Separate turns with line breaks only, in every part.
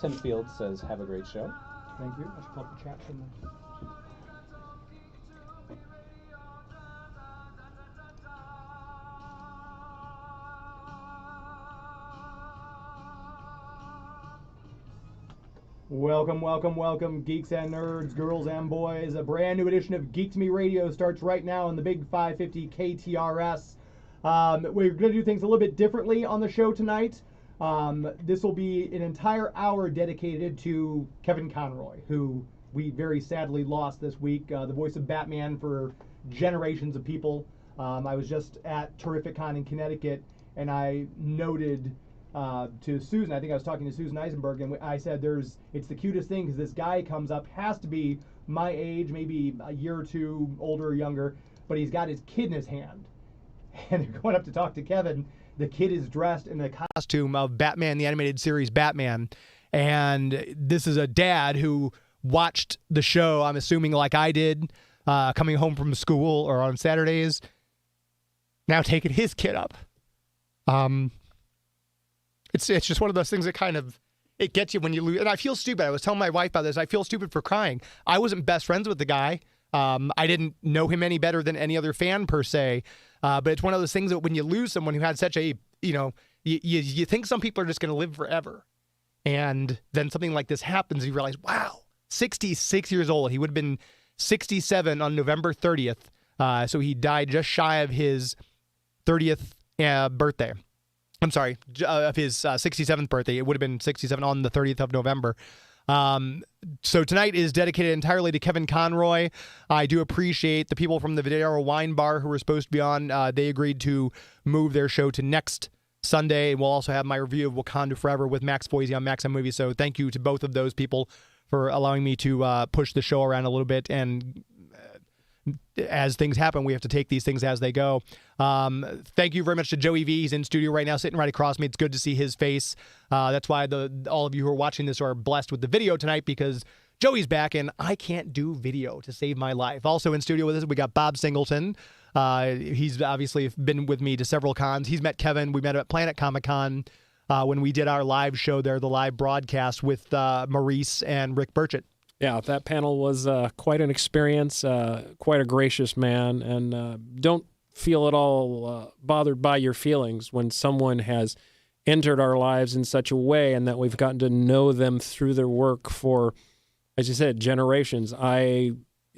Tim Field says, have a great show.
Thank you. I should pull up the chat from the... Welcome, welcome, welcome, geeks and nerds, girls and boys. A brand new edition of Geek to Me Radio starts right now on the big 550 KTRS. We're going to do things a little bit differently on the show tonight. This will be an entire hour dedicated to Kevin Conroy, who we very sadly lost this week, the voice of Batman for generations of people. I was just at Terrificon in Connecticut, and I noted to Susan, I think I was talking to Susan Eisenberg, and I said it's the cutest thing because this guy comes up, has to be my age, maybe a year or two older or younger, but he's got his kid in his hand. And they're going up to talk to Kevin. The kid is dressed in the costume of Batman, the animated series Batman. And this is a dad who watched the show, I'm assuming like I did, coming home from school or on Saturdays, now taking his kid up. It's just one of those things that kind of, it gets you when you lose. And I feel stupid. I was telling my wife about this. I feel stupid for crying. I wasn't best friends with the guy. I didn't know him any better than any other fan per se. But it's one of those things that when you lose someone who had such a, you think some people are just going to live forever. And then something like this happens. You realize, wow, 66 years old. He would have been 67 on November 30th. So he died just shy of his 30th birthday. I'm sorry, of his 67th birthday. It would have been 67 on the 30th of November. So tonight is dedicated entirely to Kevin Conroy. I do appreciate the people from the Videro Wine Bar who were supposed to be on. They agreed to move their show to next Sunday. We'll also have my review of Wakanda Forever with Max Foisey on Max M Movie. So thank you to both of those people for allowing me to push the show around a little bit. And as things happen, we have to take these things as they go. Thank you very much to Joey V. He's in studio right now, sitting right across me. It's good to see his face. That's why all of you who are watching this are blessed with the video tonight, because Joey's back and I can't do video to save my life. Also in studio with us, we got Bob Singleton. He's obviously been with me to several cons. He's met Kevin. We met him at Planet Comic-Con when we did our live show there, the live broadcast with Maurice and Rick Burchett.
Yeah, that panel was quite an experience, quite a gracious man, and don't feel at all bothered by your feelings when someone has entered our lives in such a way and that we've gotten to know them through their work for, as you said, generations. I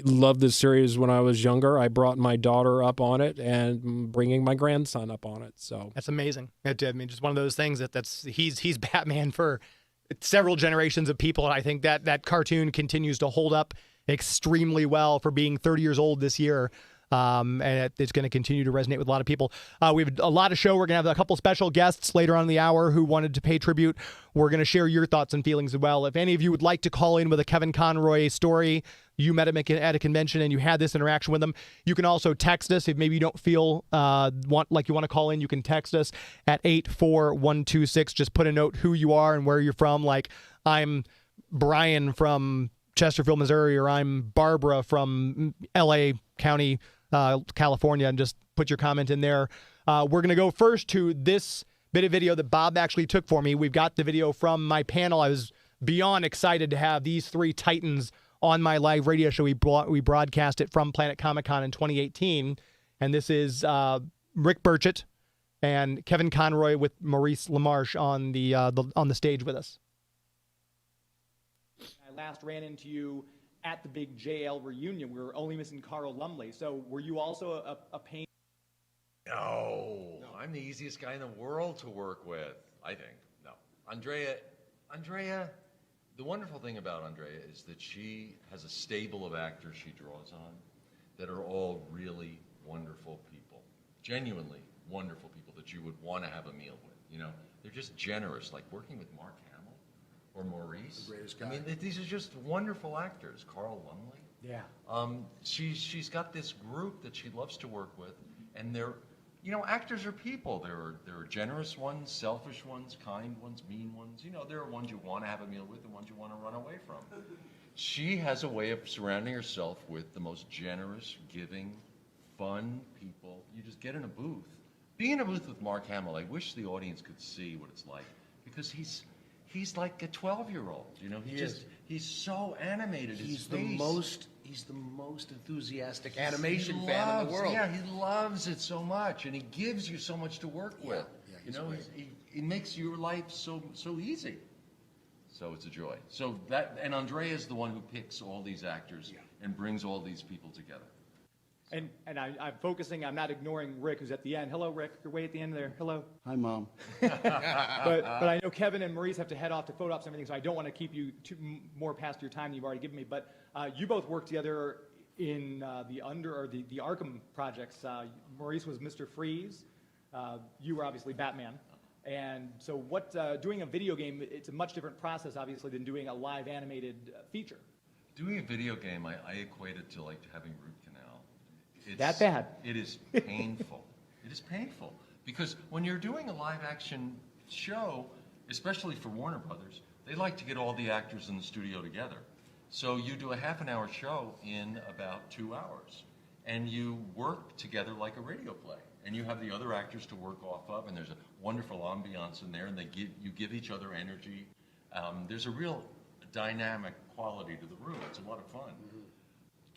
loved this series when I was younger. I brought my daughter up on it and bringing my grandson up on it. So
that's amazing. I mean, just one of those things he's Batman for several generations of people, and I think that cartoon continues to hold up extremely well for being 30 years old this year. And it's going to continue to resonate with a lot of people. We have a lot of show. We're going to have a couple special guests later on in the hour who wanted to pay tribute. We're going to share your thoughts and feelings as well. If any of you would like to call in with a Kevin Conroy story, you met him at a convention and you had this interaction with him, you can also text us. If maybe you don't feel like you want to call in, you can text us at 84126. Just put a note who you are and where you're from. Like, I'm Brian from Chesterfield, Missouri, or I'm Barbara from L.A. County, California, and just put your comment in there. We're going to go first to this bit of video that Bob actually took for me. We've got the video from my panel. I was beyond excited to have these three titans on my live radio show. We broadcast it from Planet Comic-Con in 2018, and this is Rick Burchett and Kevin Conroy with Maurice LaMarche on the stage with us. I last ran into you at the big JL reunion. We were only missing Carl Lumley. So were you also a pain?
No, I'm the easiest guy in the world to work with, I think. No. Andrea, the wonderful thing about Andrea is that she has a stable of actors she draws on that are all really wonderful people, genuinely wonderful people that you would want to have a meal with. You know, they're just generous, like working with Mark Hamill or Maurice.
The greatest guy.
I mean, these are just wonderful actors. Carl Lumley.
Yeah.
She's got this group that she loves to work with, and they're, you know, actors are people. There are generous ones, selfish ones, kind ones, mean ones. You know, there are ones you want to have a meal with and ones you want to run away from. She has a way of surrounding herself with the most generous, giving, fun people. You just get in a booth. Being in a booth with Mark Hamill, I wish the audience could see what it's like, because he's he's like a 12-year-old. You know, he's so animated.
He's the most enthusiastic animation fan in the world.
Yeah, he loves it so much, and he gives you so much to work with.
Yeah,
you know, he makes your life so easy. So it's a joy. So and Andrea is the one who picks all these actors and brings all these people together.
And I'm focusing, I'm not ignoring Rick, who's at the end. Hello, Rick. You're way at the end there. Hello.
Hi, Mom.
But I know Kevin and Maurice have to head off to photo ops and everything, so I don't want to keep you more past your time than you've already given me. But you both worked together in the Arkham projects. Maurice was Mr. Freeze. You were obviously Batman. And so doing a video game, it's a much different process, obviously, than doing a live animated feature.
Doing a video game, I equate it to like having root canal. It's
that bad?
It is painful. It is painful. Because when you're doing a live action show, especially for Warner Brothers, they like to get all the actors in the studio together. So you do a half-an-hour show in about 2 hours. And you work together like a radio play. And you have the other actors to work off of, and there's a wonderful ambiance in there, and you give each other energy. There's a real dynamic quality to the room. It's a lot of fun.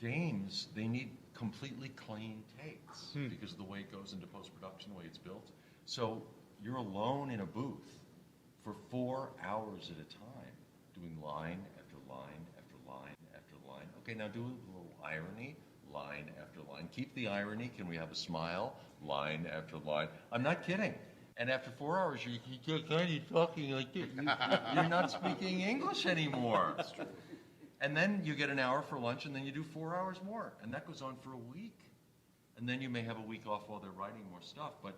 Games, they need completely clean takes because of the way it goes into post-production, the way it's built. So you're alone in a booth for 4 hours at a time, doing line after line after line after line. Okay, now do a little irony, line after line. Keep the irony. Can we have a smile? Line after line. I'm not kidding. And after 4 hours, you're kind of talking like this. You're not speaking English anymore. That's true. And then you get an hour for lunch, and then you do 4 hours more. And that goes on for a week. And then you may have a week off while they're writing more stuff. But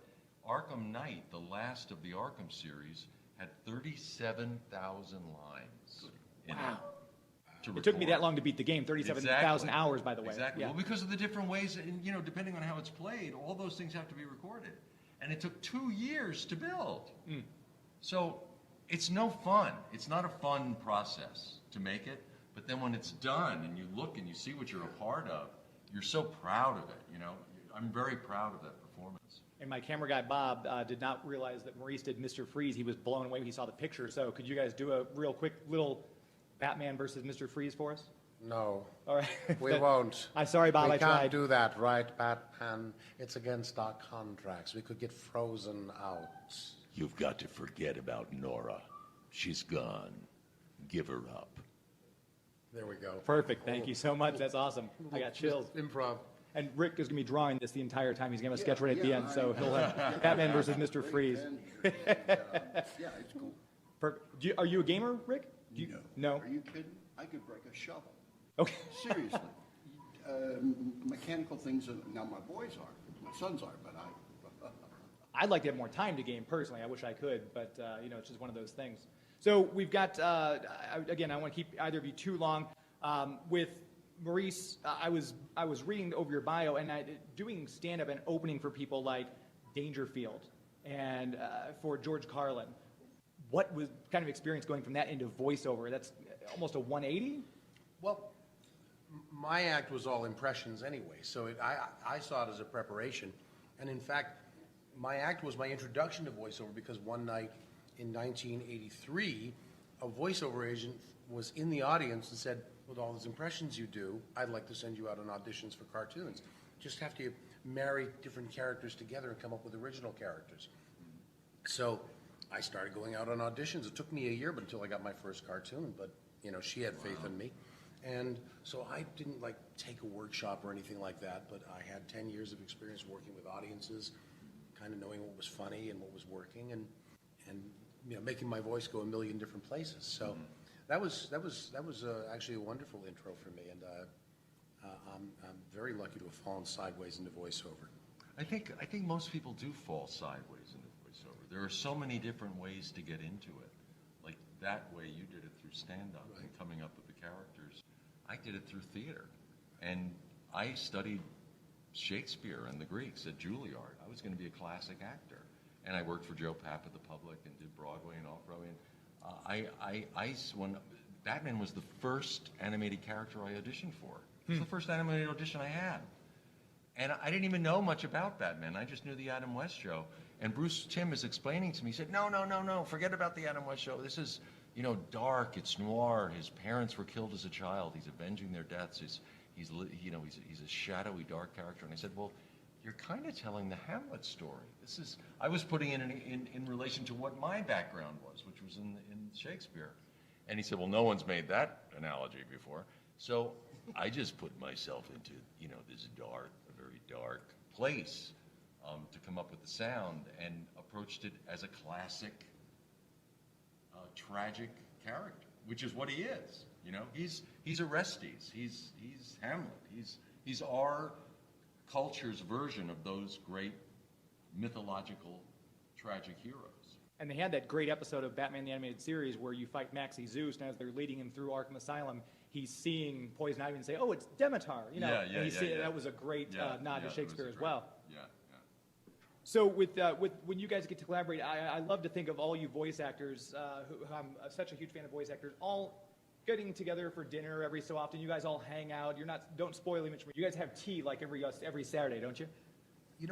Arkham Knight, the last of the Arkham series, had 37,000 lines in it.
It took me that long to beat the game, 37,000 hours, by the way.
Exactly.
Yeah.
Well, because of the different ways, and depending on how it's played, all those things have to be recorded. And it took 2 years to build. So it's no fun. It's not a fun process to make it. But then when it's done and you look and you see what you're a part of, you're so proud of it, I'm very proud of that performance.
And my camera guy, Bob, did not realize that Maurice did Mr. Freeze. He was blown away when he saw the picture. So could you guys do a real quick little Batman versus Mr. Freeze for us?
No.
All right.
We won't.
I'm sorry, Bob,
we
I tried.
We can't do that, right, Batman? It's against our contracts. We could get frozen out.
You've got to forget about Nora. She's gone. Give her up.
There we go.
Perfect. Thank you so much. That's awesome. I got chills.
Improv.
And Rick is going to be drawing this the entire time. He's going to have a sketch right at the end, so he'll have Batman versus Mr. Freeze.
Yeah, it's cool.
Perfect. Are you a gamer, Rick? No.
Are you kidding? I could break a shovel.
Okay.
Seriously. Mechanical things, now my boys are, my sons are, but
I'd like to have more time to game personally. I wish I could, but it's just one of those things. So we've got, again, I don't want to keep either of you too long. With Maurice, I was reading over your bio and doing stand-up and opening for people like Dangerfield and for George Carlin. What was kind of experience going from that into voiceover? That's almost a 180?
Well, my act was all impressions anyway, so I saw it as a preparation. And in fact, my act was my introduction to voiceover because one night in 1983, a voiceover agent was in the audience and said, with all those impressions you do, I'd like to send you out on auditions for cartoons. Just have to marry different characters together and come up with original characters. So I started going out on auditions. It took me a year until I got my first cartoon, but she had faith in me. And so I didn't take a workshop or anything like that, but I had 10 years of experience working with audiences, kind of knowing what was funny and what was working, and making my voice go a million different places. So that was actually a wonderful intro for me, and I'm very lucky to have fallen sideways into voiceover.
I think most people do fall sideways into voiceover. There are so many different ways to get into it. Like that way you did it through stand-up and coming up with the characters. I did it through theater, and I studied Shakespeare and the Greeks at Juilliard. I was going to be a classic actor. And I worked for Joe Papp at the Public and did Broadway and Off-Broadway. And when Batman was the first animated character I auditioned for. It was the first animated audition I had. And I didn't even know much about Batman. I just knew the Adam West show. And Bruce Timm is explaining to me, he said, no, forget about the Adam West show. This dark. It's noir. His parents were killed as a child. He's avenging their deaths. He's a shadowy, dark character. And I said, well, you're kind of telling the Hamlet story. I was putting it in relation to what my background was, which was in Shakespeare. And he said, well, no one's made that analogy before. So I just put myself into, this very dark place to come up with the sound, and approached it as a classic, tragic character, which is what he is. He's Orestes. He's Hamlet. He's our culture's version of those great mythological tragic heroes.
And they had that great episode of Batman the Animated Series where you fight Maxie Zeus, and as they're leading him through Arkham Asylum, he's seeing Poison Ivy and say, "Oh, it's Demeter." That was a great nod to Shakespeare as well.
Yeah.
So with when you guys get to collaborate, I love to think of all you voice actors, who I'm such a huge fan of voice actors, all getting together for dinner every so often. You guys all hang out. Don't spoil image. You guys have tea like every Saturday, don't you?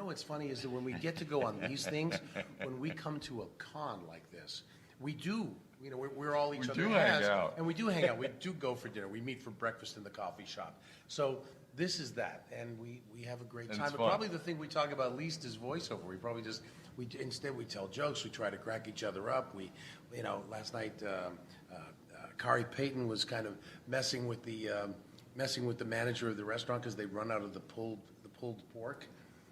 What's funny is that when we get to go on these things, when we come to a con like this, we do. We're all each other
hang out.
and we do hang out. We do go for dinner. We meet for breakfast in the coffee shop. So this is that, and we have a great time. But probably the thing we talk about least is voiceover. Instead we tell jokes. We try to crack each other up. Last night Kari Payton was kind of messing with the manager of the restaurant because they run out of the pulled pork.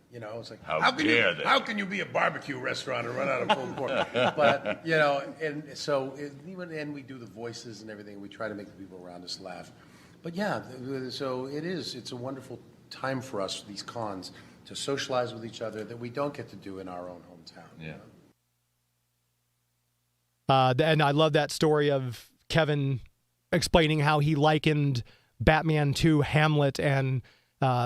It's like, how can you be a barbecue restaurant and run out of pulled pork? But, and so and we do the voices and everything. We try to make the people around us laugh. But yeah, so it's a wonderful time for us, these cons, to socialize with each other that we don't get to do in our own hometown.
Yeah.
And I love that story of Kevin explaining how he likened Batman to Hamlet and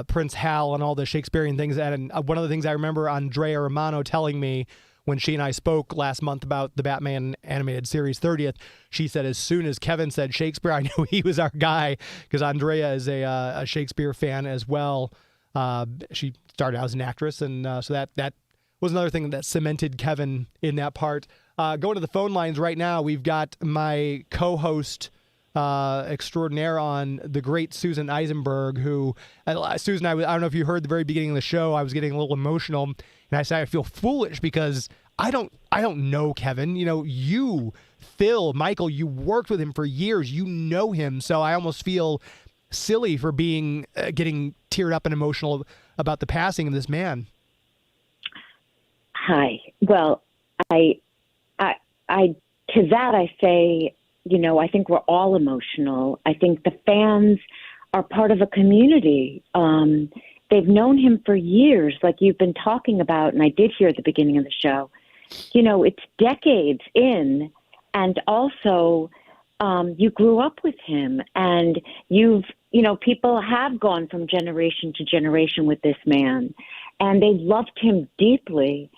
Prince Hal and all the Shakespearean things. And one of the things I remember Andrea Romano telling me when she and I spoke last month about the Batman animated series 30th, she said as soon as Kevin said Shakespeare, I knew he was our guy, because Andrea is a Shakespeare fan as well. She started out as an actress, and so that was another thing that cemented Kevin in that part. Going to the phone lines right now, we've got my co-host extraordinaire on, the great Susan Eisenberg, who, Susan, I don't know if you heard the very beginning of the show, I was getting a little emotional, and I said I feel foolish because I don't know Kevin. You, Phil, Michael, you worked with him for years. You know him, so I almost feel silly for being getting teared up and emotional about the passing of this man.
Hi. Well, I to that I say, I think we're all emotional. I think the fans are part of a community. They've known him for years, like you've been talking about, and I did hear at the beginning of the show. It's decades in, and also you grew up with him, and people have gone from generation to generation with this man, and they loved him deeply.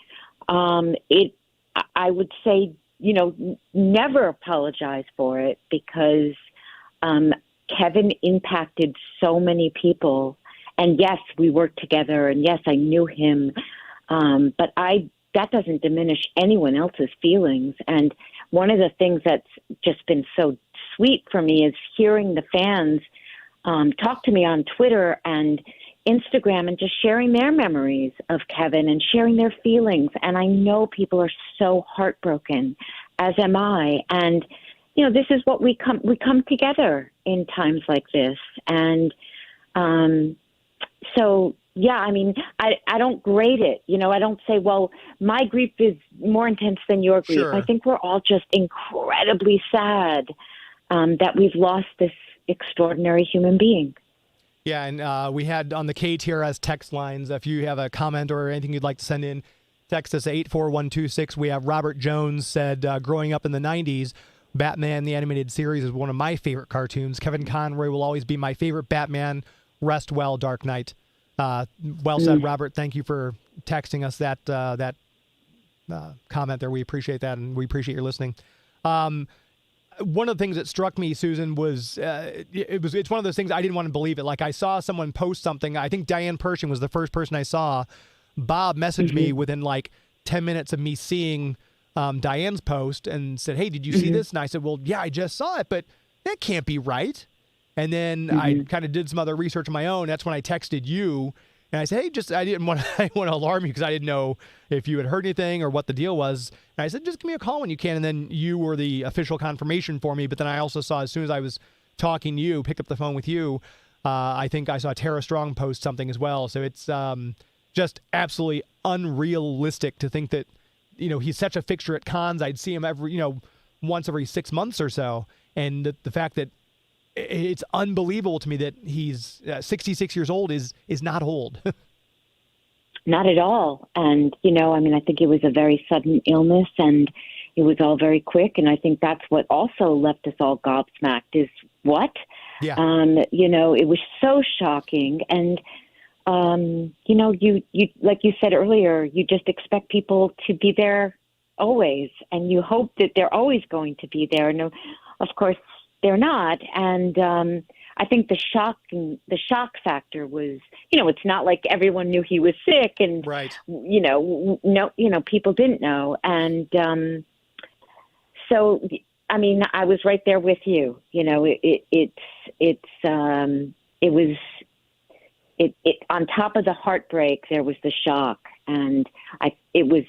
I would say, never apologize for it, because Kevin impacted so many people. And yes, we worked together, and yes, I knew him. But that doesn't diminish anyone else's feelings. And one of the things that's just been so sweet for me is hearing the fans talk to me on Twitter and Instagram and just sharing their memories of Kevin and sharing their feelings. And I know people are so heartbroken, as am I. And, this is what we come together in times like this. And so, yeah, I mean, I don't grade it. I don't say, well, my grief is more intense than your grief.
Sure.
I think we're all just incredibly sad that we've lost this extraordinary human being.
Yeah, and we had on the KTRS text lines, if you have a comment or anything you'd like to send in, text us 84126. We have Robert Jones said, growing up in the 90s, Batman the Animated Series is one of my favorite cartoons. Kevin Conroy will always be my favorite Batman. Rest well, Dark Knight. Well said, Robert. Thank you for texting us that comment there. We appreciate that, and we appreciate your listening. One of the things that struck me, Susan, was it's one of those things I didn't want to believe it. Like, I saw someone post something. I think Diane Pershing was the first person I saw. Bob messaged me within like 10 minutes of me seeing Diane's post and said, "Hey, did you see this?" And I said, "Well, yeah, I just saw it, but that can't be right." And then I kind of did some other research on my own. That's when I texted you. And I said, hey, I didn't want to alarm you because I didn't know if you had heard anything or what the deal was. And I said, just give me a call when you can. And then you were the official confirmation for me. But then I also saw, as soon as I was talking to you, picked up the phone with you, I think I saw Tara Strong post something as well. So it's just absolutely unrealistic to think that, he's such a fixture at cons. I'd see him once every 6 months or so. And the fact that it's unbelievable to me that he's 66 years old is not old.
Not at all. And, I think it was a very sudden illness and it was all very quick. And I think that's what also left us all gobsmacked is what?
Yeah.
It was so shocking. And, you like you said earlier, you just expect people to be there always. And you hope that they're always going to be there. And of course, they're not. And I think the shock factor was, it's not like everyone knew he was sick and,
right.
People didn't know. And so, I was right there with you. It was on top of the heartbreak, there was the shock. And it was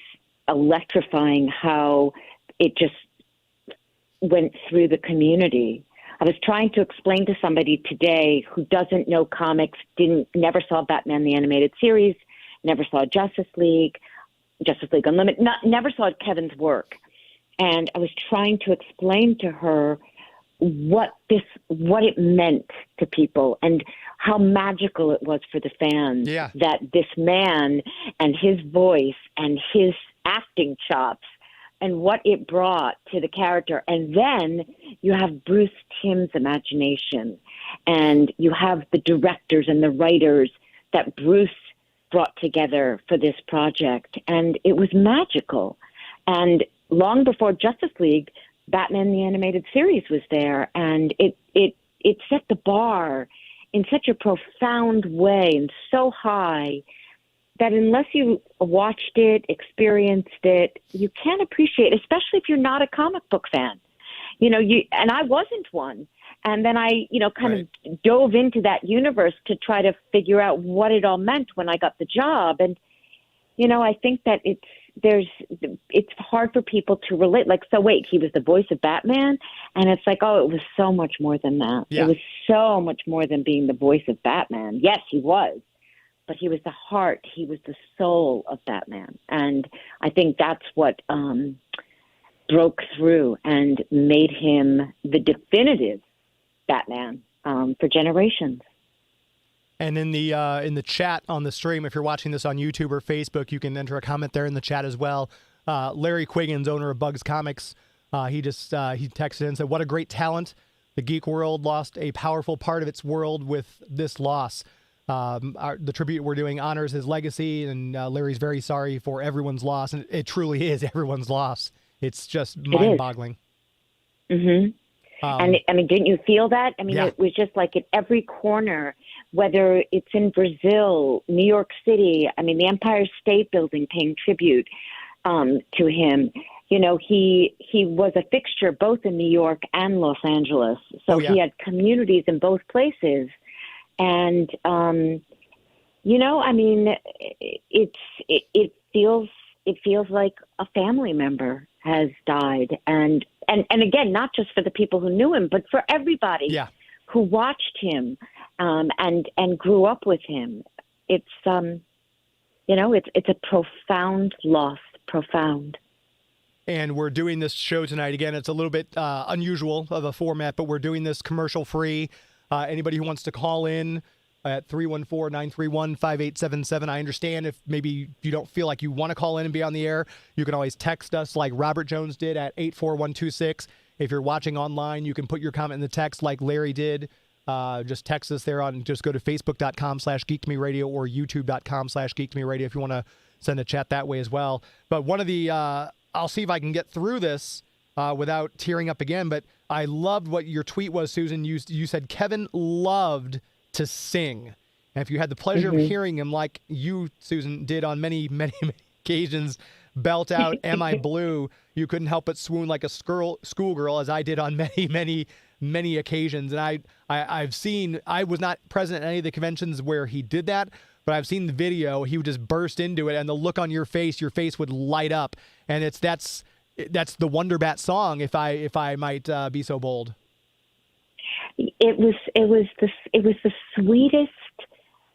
electrifying how it just went through the community. I was trying to explain to somebody today who doesn't know comics, never saw Batman the Animated Series, never saw Justice League Unlimited, never saw Kevin's work. And I was trying to explain to her what it meant to people and how magical it was for the fans that this man and his voice and his acting chops and what it brought to the character. And then you have Bruce Timm's imagination, and you have the directors and the writers that Bruce brought together for this project. And it was magical. And long before Justice League, Batman the Animated Series was there, and it set the bar in such a profound way and so high that unless you watched it, experienced it, you can't appreciate it, especially if you're not a comic book fan. And I wasn't one. And then I, kind of dove into that universe to try to figure out what it all meant when I got the job. And, I think that it's hard for people to relate. Like, so wait, he was the voice of Batman? And it's like, oh, it was so much more than that. Yeah. It was so much more than being the voice of Batman. Yes, he was. But he was the heart, he was the soul of Batman. And I think that's what broke through and made him the definitive Batman for generations.
And in the chat on the stream, if you're watching this on YouTube or Facebook, you can enter a comment there in the chat as well. Larry Quiggins, owner of Bugs Comics, he texted in and said, "What a great talent. The geek world lost a powerful part of its world with this loss. The tribute we're doing honors his legacy, and Larry's very sorry for everyone's loss." And it truly is everyone's loss. It's just mind-boggling.
Mm-hmm. And didn't you feel that? It was just like at every corner, whether it's in Brazil, New York City, the Empire State Building paying tribute to him. He was a fixture both in New York and Los Angeles. So he had communities in both places. And, it feels like a family member has died. And again, not just for the people who knew him, but for everybody who watched him, and grew up with him. It's a profound loss, profound.
And we're doing this show tonight. Again, it's a little bit unusual of a format, but we're doing this commercial free. Anybody who wants to call in at 314-931-5877. I understand if maybe you don't feel like you want to call in and be on the air, you can always text us like Robert Jones did at 84126. If you're watching online, you can put your comment in the text like Larry did. Just text us there just go to facebook.com/geektomeradio or youtube.com/geektomeradio if you want to send a chat that way as well. But one of the, I'll see if I can get through this without tearing up again, but I loved what your tweet was, Susan. You said Kevin loved to sing. And if you had the pleasure of hearing him, like you, Susan, did on many, many, many occasions, belt out Am I Blue, you couldn't help but swoon like a schoolgirl, as I did on many occasions. And I was not present at any of the conventions where he did that, but I've seen the video. He would just burst into it, and the look on your face would light up. And that's the Wonder Bat song, if I might be so bold.
It was the sweetest,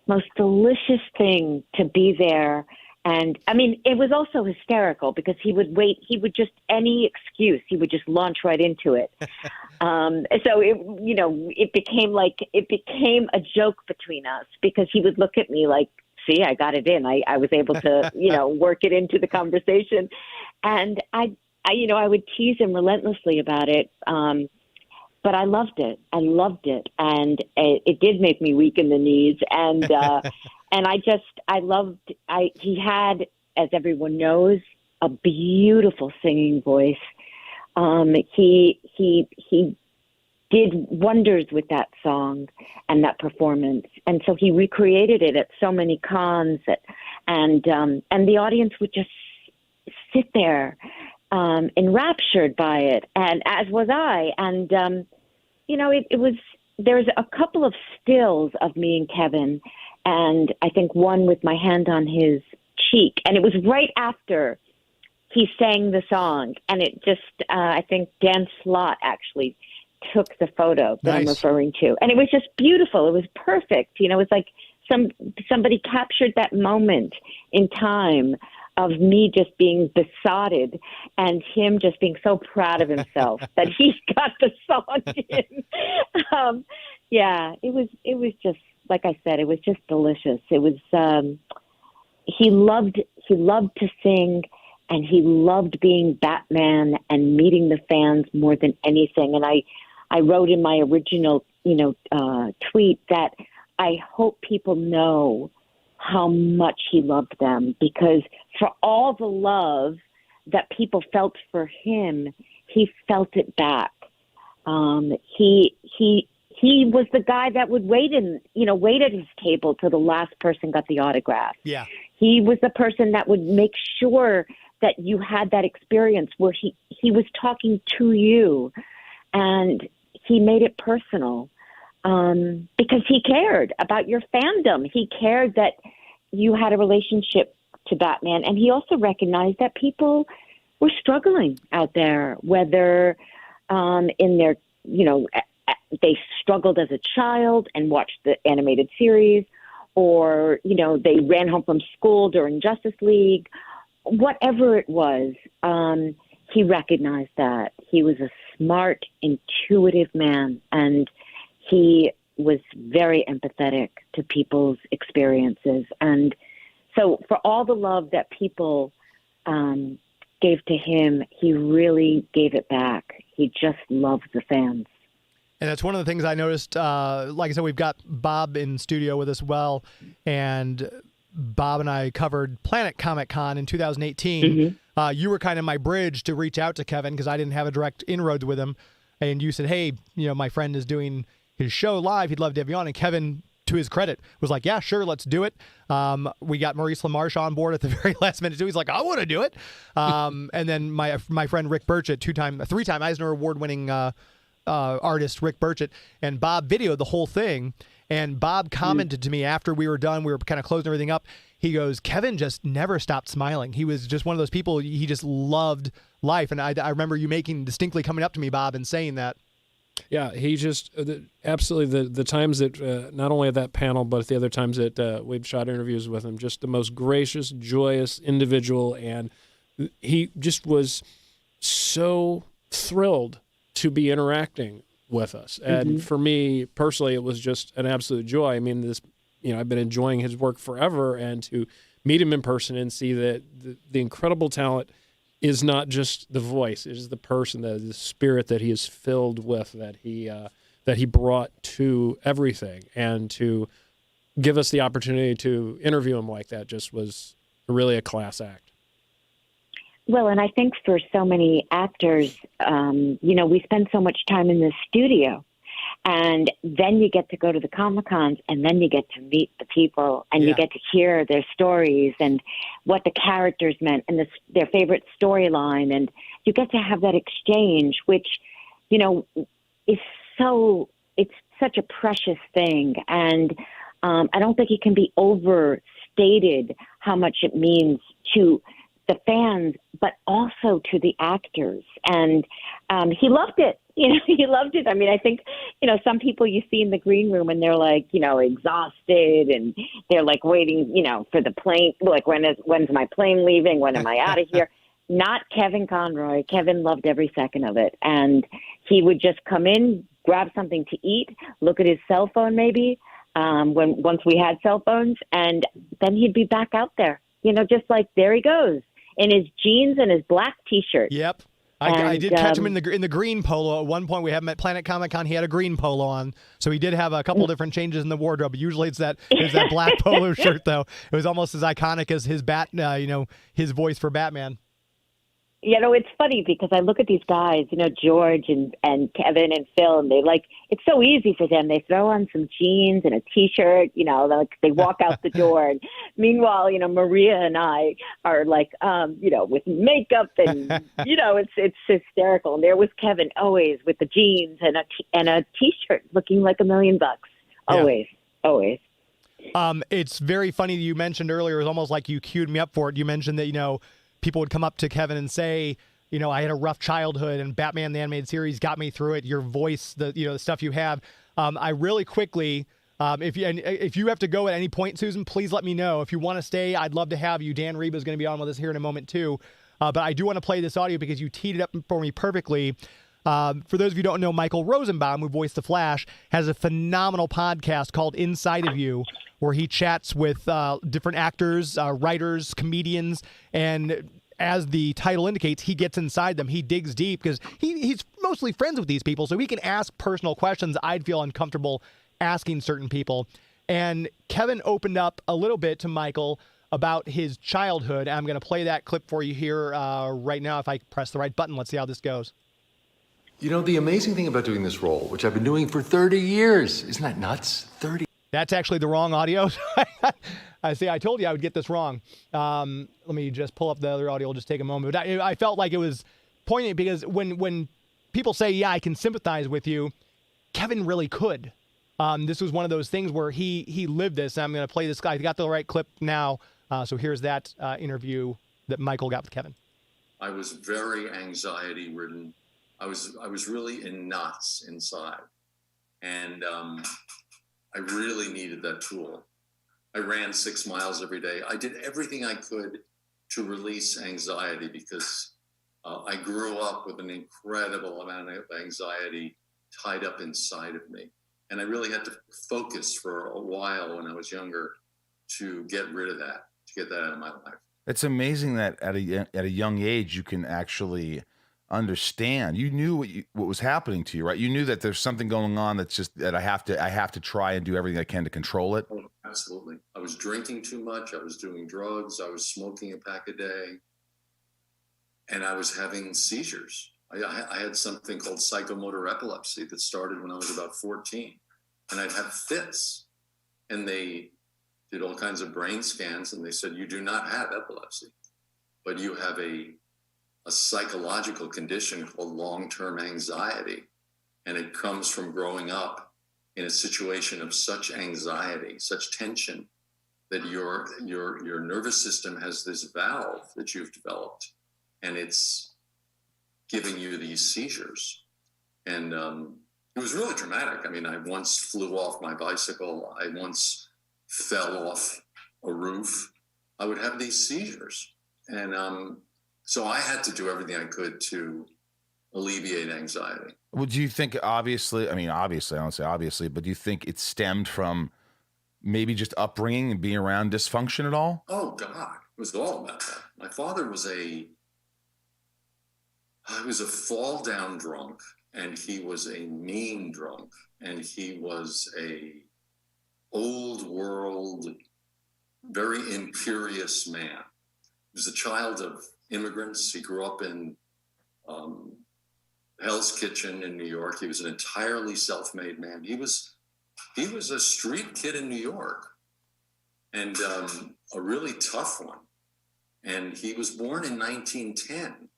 most delicious thing to be there. And I mean, it was also hysterical because he would just, any excuse, he would just launch right into it. So it became a joke between us because he would look at me like, see, I got it in. I was able to, work it into the conversation. And I would tease him relentlessly about it. But I loved it. And it did make me weak in the knees. And, and he had, as everyone knows, a beautiful singing voice. He did wonders with that song and that performance. And so he recreated it at so many cons and the audience would just sit there, enraptured by it, and as was I. And there's a couple of stills of me and Kevin, and I think one with my hand on his cheek, and it was right after he sang the song, and it just I think Dan Slott actually took the photo that I'm referring to, and it was just beautiful. It was perfect. It was like somebody captured that moment in time of me just being besotted and him just being so proud of himself that he got the song in. It was just, like I said, it was just delicious. It was, he loved to sing, and he loved being Batman and meeting the fans more than anything. And I wrote in my original, tweet that I hope people know how much he loved them, because for all the love that people felt for him, he felt it back. He was the guy that would wait at his table till the last person got the autograph.
Yeah.
He was the person that would make sure that you had that experience where he was talking to you, and he made it personal. Because he cared about your fandom. He cared that you had a relationship to Batman. And he also recognized that people were struggling out there, whether in their, they struggled as a child and watched the animated series, or, they ran home from school during Justice League, whatever it was. He recognized that. He was a smart, intuitive man, and he was very empathetic to people's experiences. And so for all the love that people gave to him, he really gave it back. He just loved the fans.
And that's one of the things I noticed. Like I said, we've got Bob in studio with us well, and Bob and I covered Planet Comic Con in 2018. Mm-hmm. You were kind of my bridge to reach out to Kevin because I didn't have a direct inroads with him. And you said, hey, my friend is doing his show live. He'd love to have you on. And Kevin, to his credit, was like, yeah, sure, let's do it. We got Maurice LaMarche on board at the very last minute too. He's like, I want to do it. And then my friend Rick Burchett, three-time Eisner Award-winning artist Rick Burchett, and Bob videoed the whole thing. And Bob commented to me after we were done, we were kind of closing everything up. He goes, Kevin just never stopped smiling. He was just one of those people, he just loved life. And I remember you distinctly coming up to me, Bob, and saying that.
Yeah, he just absolutely the times that not only at that panel, but the other times that we've shot interviews with him, just the most gracious, joyous individual, and he just was so thrilled to be interacting with us. And for me personally, it was just an absolute joy. I mean, I've been enjoying his work forever, and to meet him in person and see that the incredible talent is not just the voice; it is the person, the spirit that he is filled with, that he brought to everything, and to give us the opportunity to interview him like that just was really a class act.
Well, and I think for so many actors, we spend so much time in the studio, And then you get to go to the Comic-Cons, and then you get to meet the people, and you get to hear their stories and what the characters meant and their favorite storyline. And you get to have that exchange, which, you know, is it's such a precious thing. And I don't think it can be overstated how much it means to the fans, but also to the actors. And he loved it. You know, he loved it. I mean, I think, you know, some people you see in the green room and they're like, you know, exhausted and they're like waiting, you know, for the plane. Like, when's my plane leaving? When am I out of here? Not Kevin Conroy. Kevin loved every second of it. And he would just come in, grab something to eat, look at his cell phone maybe, once we had cell phones, and then he'd be back out there. You know, just like, there he goes in his jeans and his black T-shirt.
Yep. I did catch him in the green polo. At one point, we had him at Planet Comic-Con. He had a green polo on, so he did have a couple different changes in the wardrobe. Usually, it's that black polo shirt, though. It was almost as iconic as his his voice for Batman.
You know, it's funny because I look at these guys, you know, George and Kevin and Phil, and it's so easy for them. They throw on some jeans and a T-shirt, you know, like they walk out the door. And meanwhile, you know, Maria and I are like, you know, with makeup and, you know, it's hysterical. And there was Kevin always with the jeans and a T-shirt looking like $1 million. Always, always.
It's very funny that you mentioned earlier. It was almost like you queued me up for it. You mentioned that, you know, people would come up to Kevin and say, you know, I had a rough childhood and Batman the Animated Series got me through it. Your voice, the stuff you have. I really quickly, if you have to go at any point, Susan, please let me know. If you want to stay, I'd love to have you. Dan Riba is going to be on with us here in a moment too. But I do want to play this audio because you teed it up for me perfectly. For those of you who don't know, Michael Rosenbaum, who voiced the Flash, has a phenomenal podcast called Inside of You, where he chats with different actors, writers, comedians, and as the title indicates, he gets inside them. He digs deep because he's mostly friends with these people, so he can ask personal questions I'd feel uncomfortable asking certain people. And Kevin opened up a little bit to Michael about his childhood. I'm going to play that clip for you here right now. If I press the right button, let's see how this goes.
You know, the amazing thing about doing this role, which I've been doing for 30 years, isn't that nuts? 30.
That's actually the wrong audio. I see. I told you I would get this wrong. Let me just pull up the other audio. It'll just take a moment. But I felt like it was poignant because when people say, yeah, I can sympathize with you, Kevin really could. This was one of those things where he lived this. I'm going to play this guy. I got the right clip now. So here's that interview that Michael got with Kevin.
I was very anxiety-ridden. I was really in knots inside. And I really needed that tool. I ran 6 miles every day. I did everything I could to release anxiety because I grew up with an incredible amount of anxiety tied up inside of me. And I really had to focus for a while when I was younger to get rid of that, to get that out of my life.
It's amazing that at a young age you can actually understand. You knew what was happening to you, right? You knew that there's something going on that's just that I have to try and do everything I can to control it.
Oh, absolutely. I was drinking too much. I was doing drugs. I was smoking a pack a day, and I was having seizures. I had something called psychomotor epilepsy that started when I was about 14, and I'd have fits, and they did all kinds of brain scans, and they said, you do not have epilepsy, but you have a psychological condition called long-term anxiety. And it comes from growing up in a situation of such anxiety, such tension, that your nervous system has this valve that you've developed, and it's giving you these seizures. And it was really dramatic. I mean, I once flew off my bicycle. I once fell off a roof. I would have these seizures. And so I had to do everything I could to alleviate anxiety.
Would you think, obviously, I don't say obviously, but do you think it stemmed from maybe just upbringing and being around dysfunction at all?
Oh, God. It was all about that. My father was a fall-down drunk, and he was a mean drunk, and he was a old world, very imperious man. He was a child of immigrants. He grew up in Hell's Kitchen in New York. He was an entirely self-made man. He was a street kid in New York, and a really tough one. And he was born in 1910,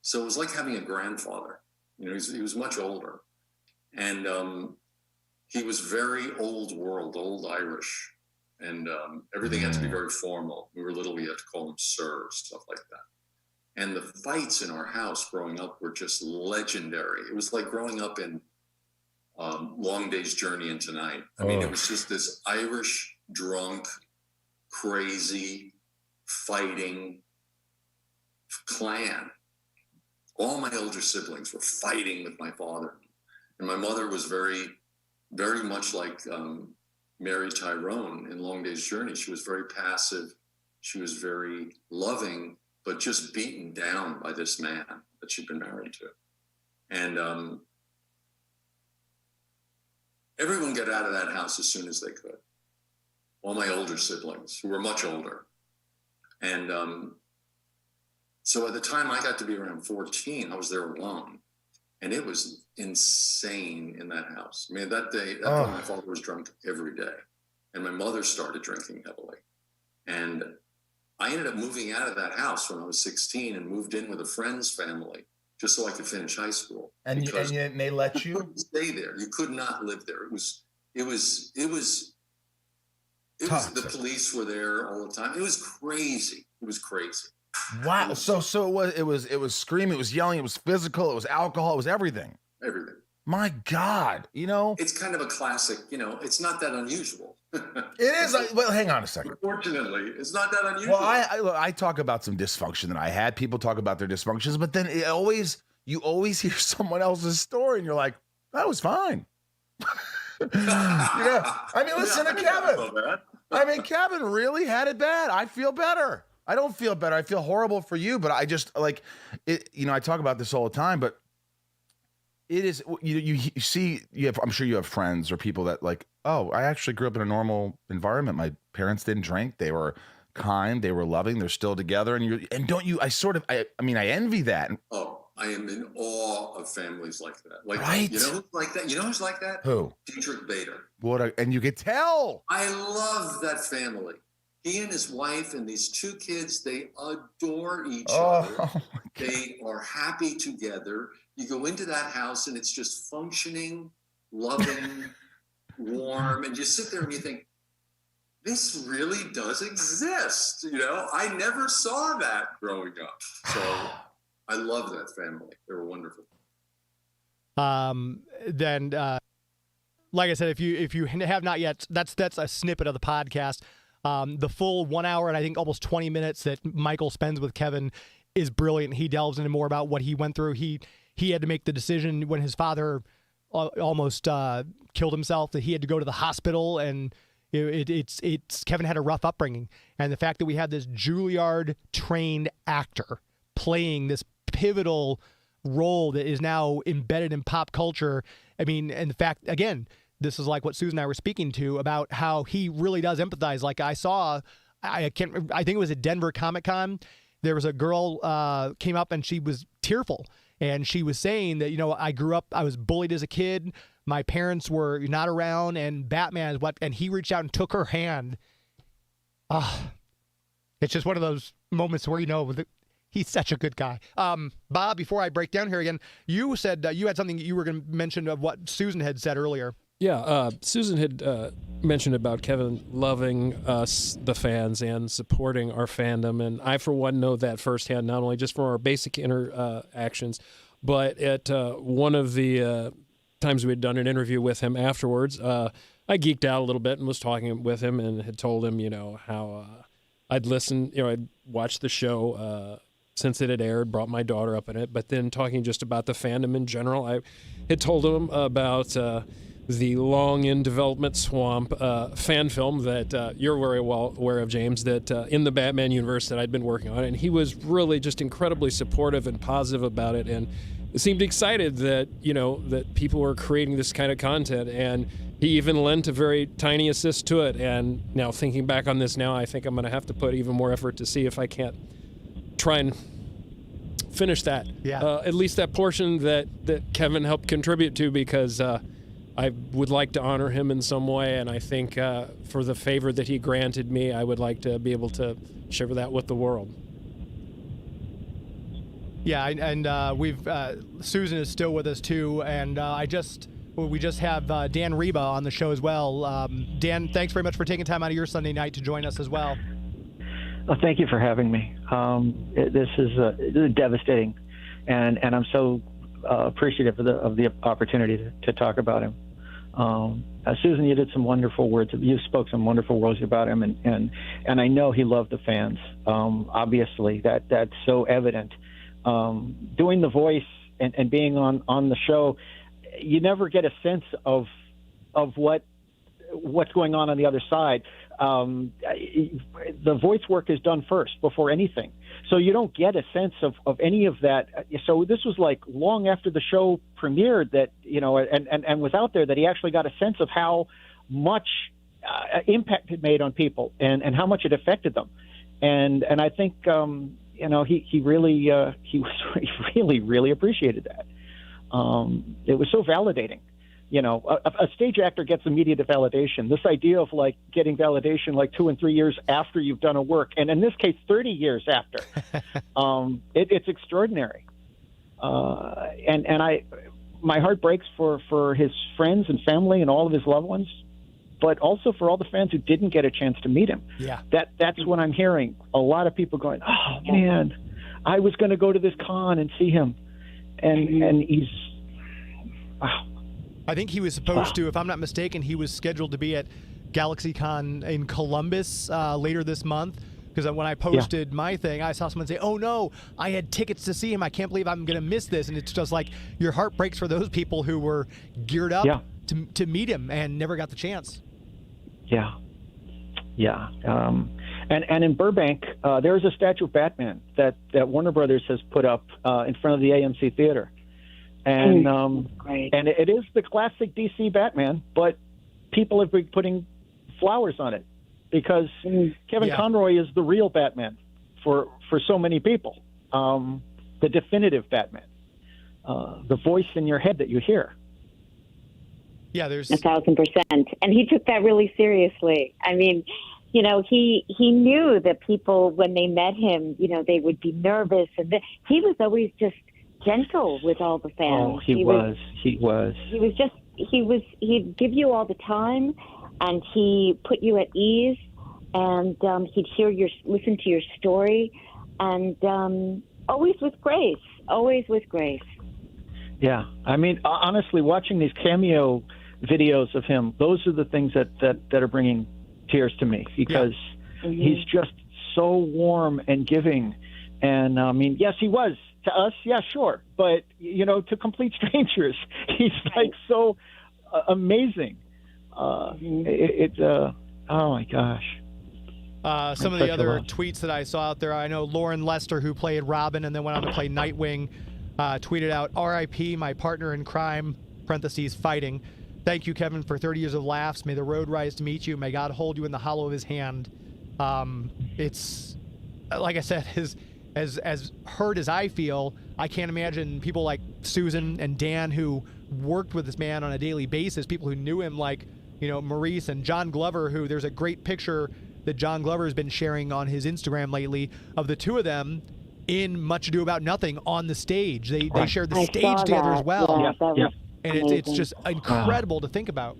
so it was like having a grandfather. You know, he was much older, and he was very old world, old Irish, and everything had to be very formal. When we were little, we had to call him sir, stuff like that. And the fights in our house growing up were just legendary. It was like growing up in Long Day's Journey into Night. I mean, it was just this Irish, drunk, crazy, fighting clan. All my older siblings were fighting with my father. And my mother was very, very much like Mary Tyrone in Long Day's Journey. She was very passive. She was very loving, but just beaten down by this man that she'd been married to. And everyone got out of that house as soon as they could. All my older siblings, who were much older. And so by the time I got to be around 14, I was there alone. And it was insane in that house. I mean, that day, my father was drunk every day. And my mother started drinking heavily. And I ended up moving out of that house when I was 16 and moved in with a friend's family just so I could finish high school.
And they let you?
You couldn't stay there. You could not live there. It was the police were there all the time. It was crazy. It was crazy.
Wow. So it was screaming, it was yelling, it was physical, it was alcohol, it was everything.
Everything.
My God, you know.
It's kind of a classic, you know, it's not that unusual.
It is. Well, hang on a second.
Fortunately, it's not that unusual.
Well, I talk about some dysfunction that I had. People talk about their dysfunctions, but then you always hear someone else's story and you're like, that was fine. You know, I mean, listen to Kevin. I mean, Kevin really had it bad. I feel better. I don't feel better. I feel horrible for you, but I just like it. You know, I talk about this all the time, but it is, you see, I'm sure you have friends or people that like, oh, I actually grew up in a normal environment. My parents didn't drink. They were kind. They were loving. They're still together. And don't you, I mean, I envy that.
Oh, I am in awe of families like that. Like,
right.
You know who's like that? You know who's like that?
Who?
Dietrich Bader.
And you could tell.
I love that family. He and his wife and these two kids, they adore each other.
Oh
they are happy together. You go into that house and it's just functioning, loving, warm. And you sit there and you think, this really does exist. You know, I never saw that growing up. So I love that family. They were wonderful.
Then, like I said, if you have not yet, that's a snippet of the podcast. The full 1 hour and I think almost 20 minutes that Michael spends with Kevin is brilliant. He delves into more about what he went through. He had to make the decision when his father almost killed himself that he had to go to the hospital, and it's Kevin had a rough upbringing, and the fact that we had this Juilliard trained actor playing this pivotal role that is now embedded in pop culture. I mean, and the fact, again, this is like what Susan and I were speaking to about how he really does empathize. Like I think it was at Denver Comic-Con. There was a girl came up and she was tearful. And she was saying that, you know, I grew up, I was bullied as a kid. My parents were not around, and Batman is what, and he reached out and took her hand. It's just one of those moments where, you know, he's such a good guy. Bob, before I break down here again, you said you had something you were going to mention of what Susan had said earlier.
Yeah, Susan had mentioned about Kevin loving us, the fans, and supporting our fandom. And I, for one, know that firsthand, not only just from our basic interactions, but at one of the times we had done an interview with him afterwards, I geeked out a little bit and was talking with him and had told him, you know, how I'd listened, you know, I'd watched the show since it had aired, brought my daughter up in it, but then talking just about the fandom in general, I had told him about the long in development swamp fan film that you're very well aware of, James, that in the Batman universe that I'd been working on. And he was really just incredibly supportive and positive about it, and seemed excited that, you know, that people were creating this kind of content. And he even lent a very tiny assist to it. And now thinking back on this now, I think I'm going to have to put even more effort to see if I can't try and finish that.
Yeah.
At least that portion that Kevin helped contribute to, because I would like to honor him in some way, and I think for the favor that he granted me, I would like to be able to share that with the world.
Yeah, and we've Susan is still with us too, and we just have Dan Riba on the show as well. Dan, thanks very much for taking time out of your Sunday night to join us as well.
Well, thank you for having me. This is devastating, and I'm so appreciative of the opportunity to talk about him. Susan, you did some wonderful words. You spoke some wonderful words about him, and I know he loved the fans. Obviously, that's so evident. Doing the voice and being on the show, you never get a sense of what's going on the other side. The voice work is done first before anything, so you don't get a sense of any of that. So this was like long after the show premiered that, and was out there, that he actually got a sense of how much impact it made on people and how much it affected them. And I think he really appreciated that. It was so validating. A stage actor gets immediate validation. This idea of like getting validation like 2 and 3 years after you've done a work, and in this case 30 years after, it's extraordinary. My heart breaks for his friends and family and all of his loved ones, but also for all the fans who didn't get a chance to meet him.
Yeah,
that's what I'm hearing. A lot of people going, "Oh man, I was going to go to this con and see him," and he's wow.
I think he was supposed to, if I'm not mistaken, he was scheduled to be at GalaxyCon in Columbus later this month. Because when I posted my thing, I saw someone say, "Oh no, I had tickets to see him. I can't believe I'm going to miss this." And it's just like your heart breaks for those people who were geared up to meet him and never got the chance.
Yeah. And in Burbank, there is a statue of Batman that Warner Brothers has put up in front of the AMC Theater. And and it is the classic DC Batman, but people have been putting flowers on it because Kevin Conroy is the real Batman for so many people, the definitive Batman, the voice in your head that you hear.
Yeah, there's
1,000%, and he took that really seriously. I mean, he knew that people, when they met him, they would be nervous, and he was always just gentle with all the fans.
Oh, he was.
He'd give you all the time, and he put you at ease, and he'd listen to your story, and always with grace.
Yeah, I mean, honestly, watching these Cameo videos of him, those are the things that are bringing tears to me, because he's just so warm and giving. And I mean, yes, he was to us, yeah, sure, but to complete strangers, he's like so amazing. Oh my gosh.
Some of the other tweets that I saw out there, I know Lauren Lester, who played Robin and then went on to play Nightwing, tweeted out, "R.I.P. my partner in crime, parentheses, fighting. Thank you, Kevin, for 30 years of laughs. May the road rise to meet you. May God hold you in the hollow of his hand." It's, like I said, as hurt as I feel, I can't imagine people like Susan and Dan, who worked with this man on a daily basis, people who knew him, like, Maurice and John Glover, who there's a great picture that John Glover has been sharing on his Instagram lately of the two of them in Much Ado About Nothing on the stage. They shared the stage together as well.
Yeah,
and it's just incredible to think about.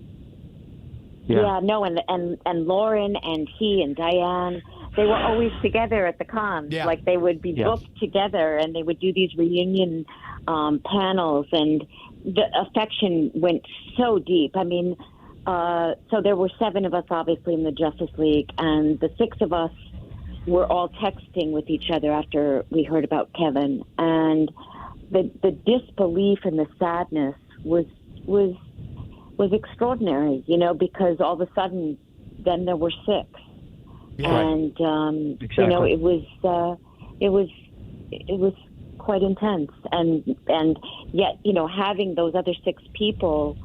And Lauren and he and Diane, they were always together at the cons.
Yeah.
Like, they would be booked together, and they would do these reunion panels, and the affection went so deep. I mean, so there were 7 of us, obviously, in the Justice League, and the 6 of us were all texting with each other after we heard about Kevin, and the disbelief and the sadness was extraordinary, because all of a sudden, then there were 6.
Yeah.
And
exactly.
it was quite intense, and yet having those other 6 people,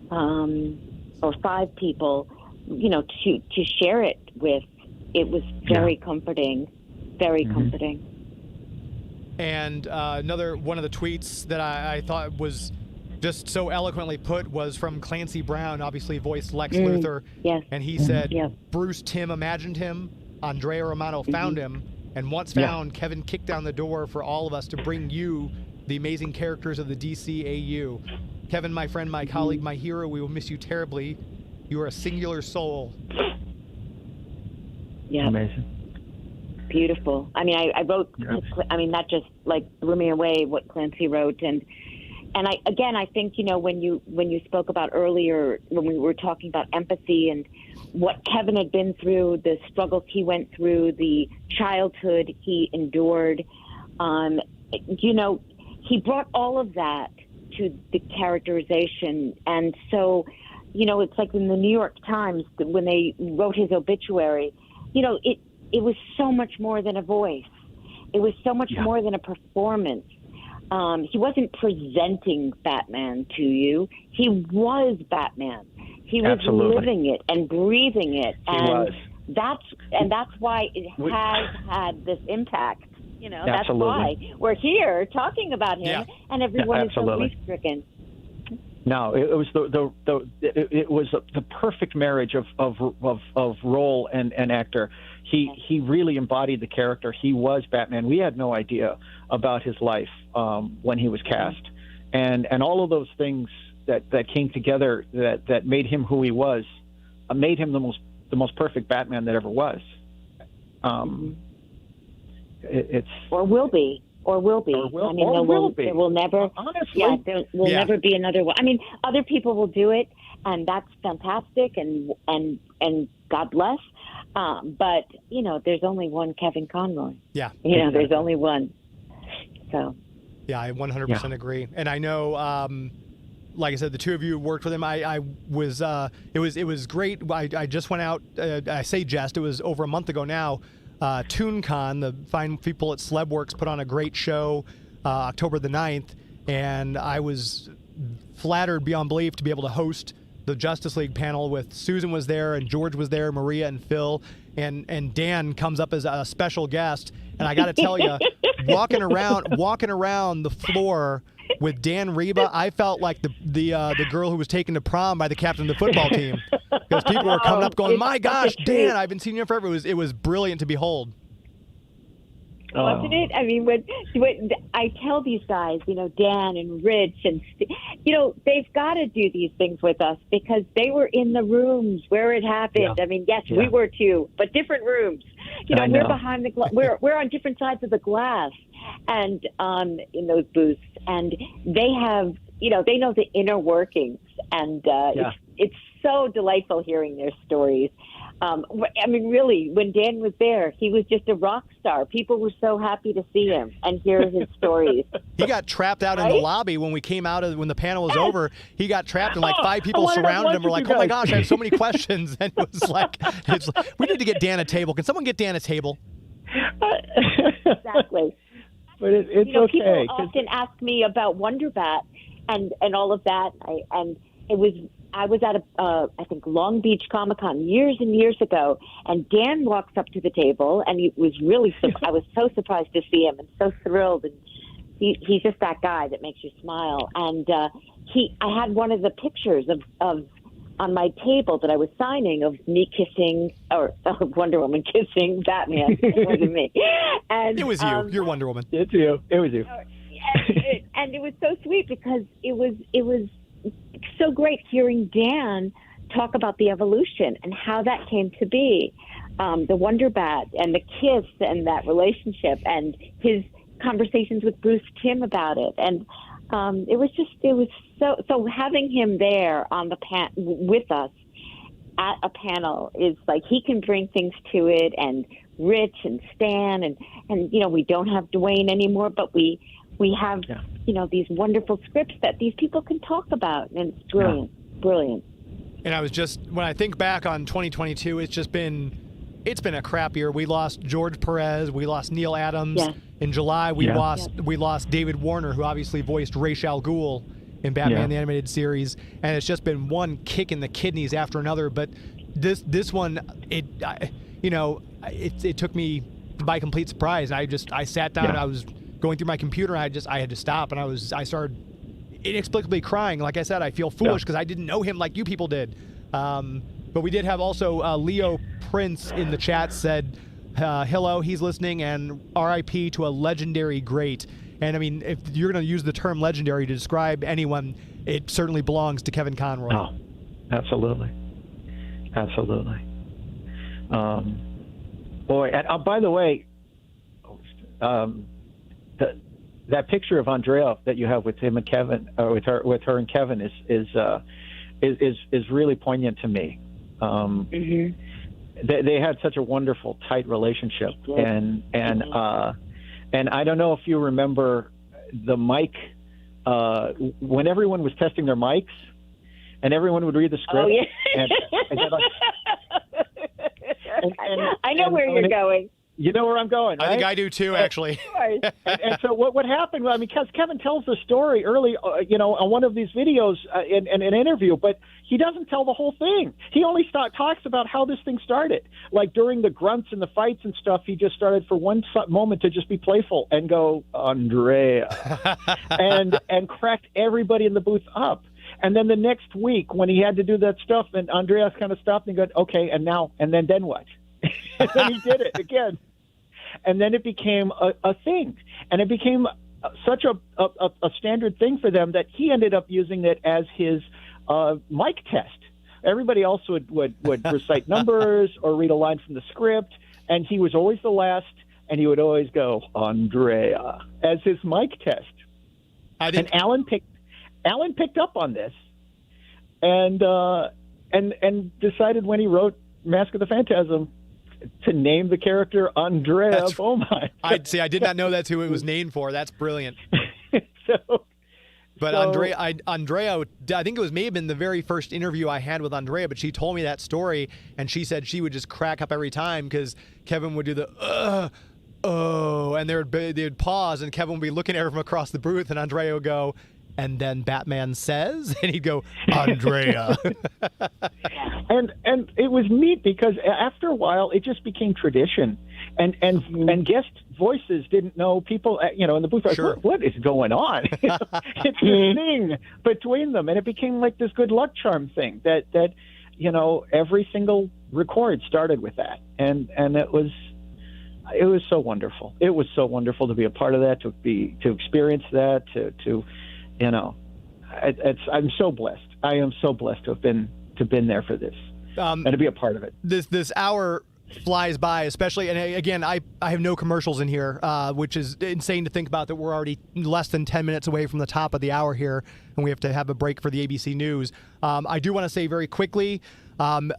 or 5 people, to share it with, it was very comforting, very comforting.
And another one of the tweets that I thought was just so eloquently put was from Clancy Brown, obviously voiced Lex Luthor.
Yes.
And he said,
Yes.
Bruce Timm imagined him, Andrea Romano found him, and once found, Kevin kicked down the door for all of us to bring you the amazing characters of the DCAU. Kevin, my friend, my colleague, my hero, we will miss you terribly. You are a singular soul.
Yeah.
Amazing.
Beautiful. I mean, I wrote, I mean, that just like blew me away what Clancy wrote. And I think, you know, when you spoke about earlier, when we were talking about empathy and what Kevin had been through, the struggles he went through, the childhood he endured, you know, he brought all of that to the characterization. And so, you know, it's like in the New York Times, when they wrote his obituary, you know, it was so much more than a voice. It was so much more than a performance. He wasn't presenting Batman to you. He was Batman. He was living it and breathing it. And that's why it has had this impact. You know, that's why we're here talking about him, and everyone is so grief-stricken.
No, it was it was the perfect marriage of role and actor. He really embodied the character. He was Batman. We had no idea about his life when he was cast, and all of those things that came together that made him who he was, made him the most perfect Batman that ever was. It's
or will be. I mean, there will never.
Honestly,
there will never be another one. I mean, other people will do it, and that's fantastic, and God bless. But you know, there's only one Kevin Conroy.
Yeah.
You know, there's only one. So.
Yeah, I 100% agree, and I know. Like I said, the two of you worked with him. I was. It was great. I just went out. I say just. It was over a month ago now. ToonCon, the fine people at Slebworks put on a great show October the 9th, and I was flattered beyond belief to be able to host the Justice League panel with Susan was there, and George was there, Maria and Phil, and Dan comes up as a special guest. And I got to tell you, walking around the floor with Dan Riba, I felt like the girl who was taken to prom by the captain of the football team, because people were coming up going, "My gosh, Dan, I've been seeing you forever." It was brilliant to behold.
Wasn't it? I mean, when I tell these guys, you know, Dan and Rich, and you know, they've got to do these things with us because they were in the rooms where it happened. Yeah. I mean, yes, we were too, but different rooms. You know, we're behind the we're on different sides of the glass, and in those booths, and they have, you know, they know the inner workings, and it's so delightful hearing their stories. I mean, really, when Dan was there, he was just a rock star. People were so happy to see him and hear his stories.
He got trapped out in the lobby when we came out when the panel was over. He got trapped and like 5 people surrounded him. We're like, "Oh my gosh, I have so many questions!" And it was like, we need to get Dan a table. Can someone get Dan a table?
Exactly.
But it's
okay.
People
often ask me about Wonder Bat and all of that. I was at I think Long Beach Comic-Con years and years ago, and Dan walks up to the table, and he was really. I was so surprised to see him, and so thrilled. And he's just that guy that makes you smile. And I had one of the pictures of on my table that I was signing of me kissing or Wonder Woman kissing Batman. It wasn't me. And
it was you. You're Wonder Woman.
It's you. It was you.
And it was so sweet because it was so great hearing Dan talk about the evolution and how that came to be, the Wonder Bat and the kiss and that relationship and his conversations with Bruce Timm about it. And it was so having him there on the with us at a panel is like he can bring things to it, and Rich and Stan and you know, we don't have Dwayne anymore, but we have you know, these wonderful scripts that these people can talk about, and it's brilliant.
And I was just, when I think back on 2022, it's been a crap year. We lost George Perez, we lost Neil Adams. In July, we lost David Warner, who obviously voiced Ra's al Ghul in Batman the Animated Series, and it's just been one kick in the kidneys after another. But this one, it took me by complete surprise. I sat down, going through my computer. I had to stop, and I started inexplicably crying. Like I said, I feel foolish because I didn't know him like you people did. But we did have also Leo Prince in the chat said, hello, he's listening, and RIP to a legendary great. And I mean, if you're going to use the term legendary to describe anyone, it certainly belongs to Kevin Conroy.
Oh, absolutely. Absolutely. Boy, and by the way, that picture of Andrea that you have with him and Kevin, with her and Kevin, is really poignant to me. They had such a wonderful, tight relationship, and I don't know if you remember the mic when everyone was testing their mics, and everyone would read the script.
Oh yeah. I know where you're going.
You know where I'm going, right?
I think I do too, actually.
and so what happened? Well, I mean, because Kevin tells the story early, on one of these videos in an interview, but he doesn't tell the whole thing. He only talks about how this thing started. Like during the grunts and the fights and stuff, he just started for one moment to just be playful and go, Andrea, and cracked everybody in the booth up. And then the next week when he had to do that stuff, and Andreas kind of stopped and go, okay, and then what? And then he did it again. And then it became a thing. And it became such a standard thing for them that he ended up using it as his mic test. Everybody else would recite numbers or read a line from the script, and he was always the last, and he would always go, Andrea, as his mic test. And Alan picked up on this and decided when he wrote Mask of the Phantasm to name the character Andrea Beaumont.
I did not know that's who it was named for. That's brilliant. Andrea, I think it was maybe in the very first interview I had with Andrea, but she told me that story, and she said she would just crack up every time because Kevin would do the and they'd pause, and Kevin would be looking at her from across the booth, and Andrea would go, and then Batman says, and he'd go, Andrea.
And it was neat because after a while it just became tradition, and guest voices didn't know people, in the booth. Sure. What is going on? It's this thing between them, and it became like this good luck charm thing that every single record started with that, and it was so wonderful. It was so wonderful to be a part of that, to experience that, I'm so blessed. I am so blessed to have been there for this and to be a part of it.
This hour flies by, especially, and again, I have no commercials in here, which is insane to think about that we're already less than 10 minutes away from the top of the hour here, and we have to have a break for the ABC News. I do want to say very quickly, I'm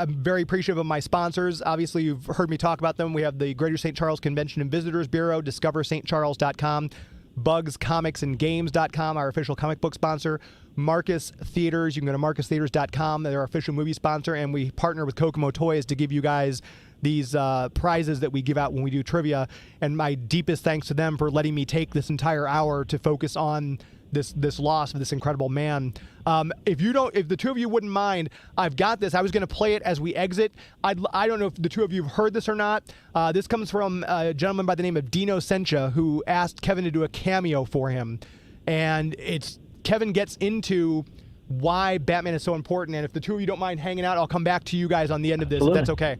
very appreciative of my sponsors. Obviously, you've heard me talk about them. We have the Greater St. Charles Convention and Visitors Bureau, DiscoverStCharles.com, BugsComicsAndGames.com, our official comic book sponsor, Marcus Theaters. You can go to MarcusTheaters.com. They're our official movie sponsor, and we partner with Kokomo Toys to give you guys these prizes that we give out when we do trivia. And my deepest thanks to them for letting me take this entire hour to focus on this loss of this incredible man. If the two of you wouldn't mind, I've got this. I was going to play it as we exit. I don't know if the two of you have heard this or not. This comes from a gentleman by the name of Dino Sencha, who asked Kevin to do a cameo for him. And Kevin gets into why Batman is so important. And if the two of you don't mind hanging out, I'll come back to you guys on the end of this,
Absolutely.
if that's okay.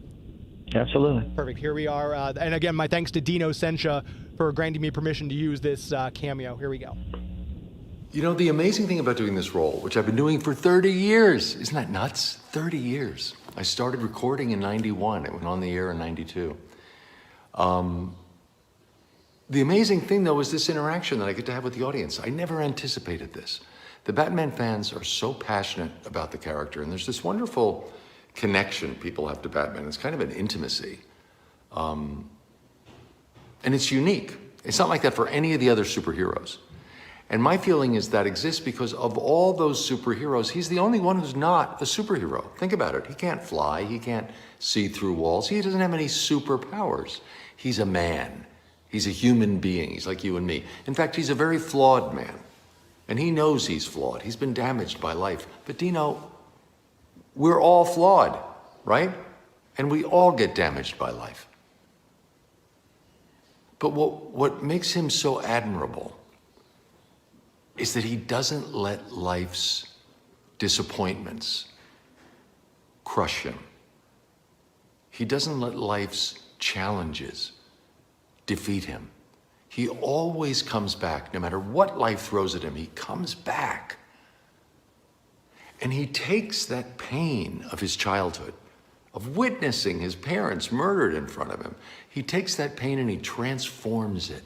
Absolutely.
Perfect. Here we are. And again, my thanks to Dino Sencha for granting me permission to use this cameo. Here we go.
You know, the amazing thing about doing this role, which I've been doing for 30 years, isn't that nuts? 30 years. I started recording in 91. It went on the air in 92. The amazing thing, though, is this interaction that I get to have with the audience. I never anticipated this. The Batman fans are so passionate about the character, and there's this wonderful connection people have to Batman. It's kind of an intimacy. And it's unique. It's not like that for any of the other superheroes. And my feeling is that exists because of all those superheroes, he's the only one who's not a superhero. Think about it. He can't fly. He can't see through walls. He doesn't have any superpowers. He's a man. He's a human being. He's like you and me. In fact, he's a very flawed man. And he knows he's flawed. He's been damaged by life. But Dino, we're all flawed, right? And we all get damaged by life.
But what makes him so admirable is that he doesn't let life's disappointments crush him. He doesn't let life's challenges defeat him. He always comes back. No matter what life throws at him, he comes back. And he takes that pain of his childhood, of witnessing his parents murdered in front of him. He takes that pain and he transforms it.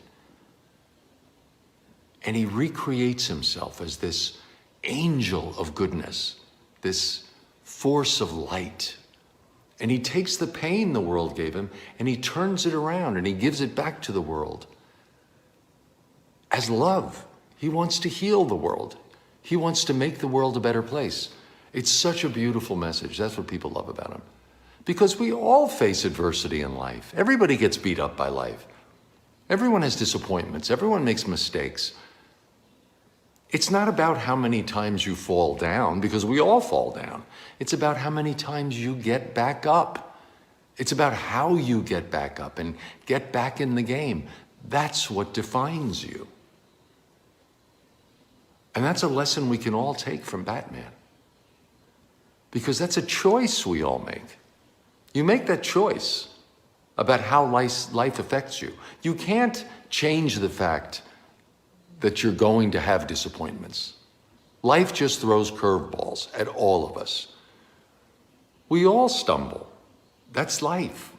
And he recreates himself as this angel of goodness, this force of light. And he takes the pain the world gave him and he turns it around and he gives it back to the world as love. He wants to heal the world. He wants to make the world a better place. It's such a beautiful message. That's what people love about him. Because we all face adversity in life. Everybody gets beat up by life. Everyone has disappointments. Everyone makes mistakes. It's not about how many times you fall down, because we all fall down. It's about how many times you get back up. It's about how you get back up and get back in the game. That's what defines you. And that's a lesson we can all take from Batman. Because that's a choice we all make. You make that choice about how life affects you. You can't change the fact that you're going to have disappointments. Life just throws curveballs at all of us. We all stumble. That's life.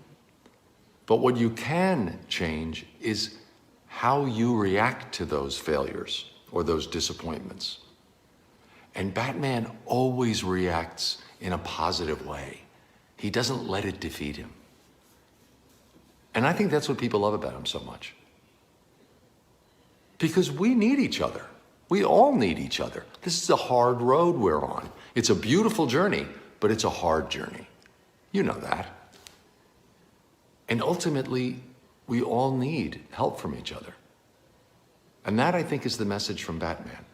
But what you can change is how you react to those failures or those disappointments. And Batman always reacts in a positive way. He doesn't let it defeat him. And I think that's what people love about him so much. Because we need each other. We all need each other. This is a hard road we're on. It's a beautiful journey, but it's a hard journey. You know that. And ultimately, we all need help from each other. And that, I think, is the message from Batman,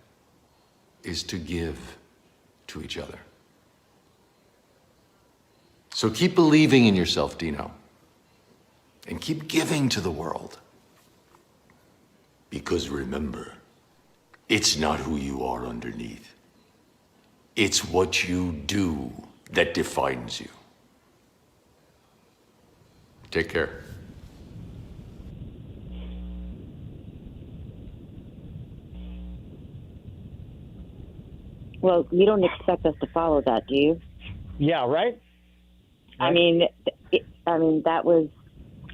is to give to each other. So keep believing in yourself, Dino, and keep giving to the world. Because remember, it's not who you are underneath. It's what you do that defines you. Take care.
Well, you don't expect us to follow that, do you?
Yeah, right?
I mean, that was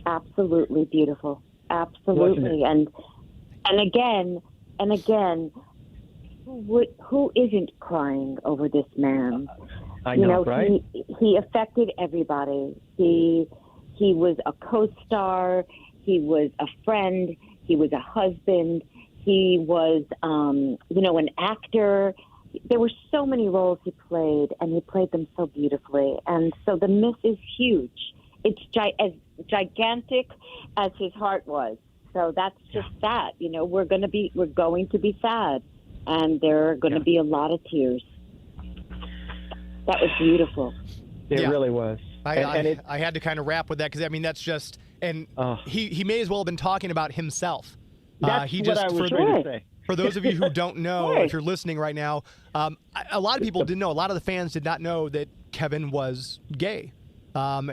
absolutely beautiful. Absolutely. And again, who isn't crying over this man?
I know, right?
He affected everybody. He was a co-star. He was a friend. He was a husband. He was, an actor. There were so many roles he played, and he played them so beautifully. And so the miss is huge. It's as gigantic as his heart was. So that's just that. We're going to be sad, and there are going to be a lot of tears. That was beautiful.
It really was.
I had to kind of wrap with that because that's just, and he may as well have been talking about himself.
That's what I was trying to say.
For those of you who don't know, if you're listening right now, a lot of people didn't know. A lot of the fans did not know that Kevin was gay.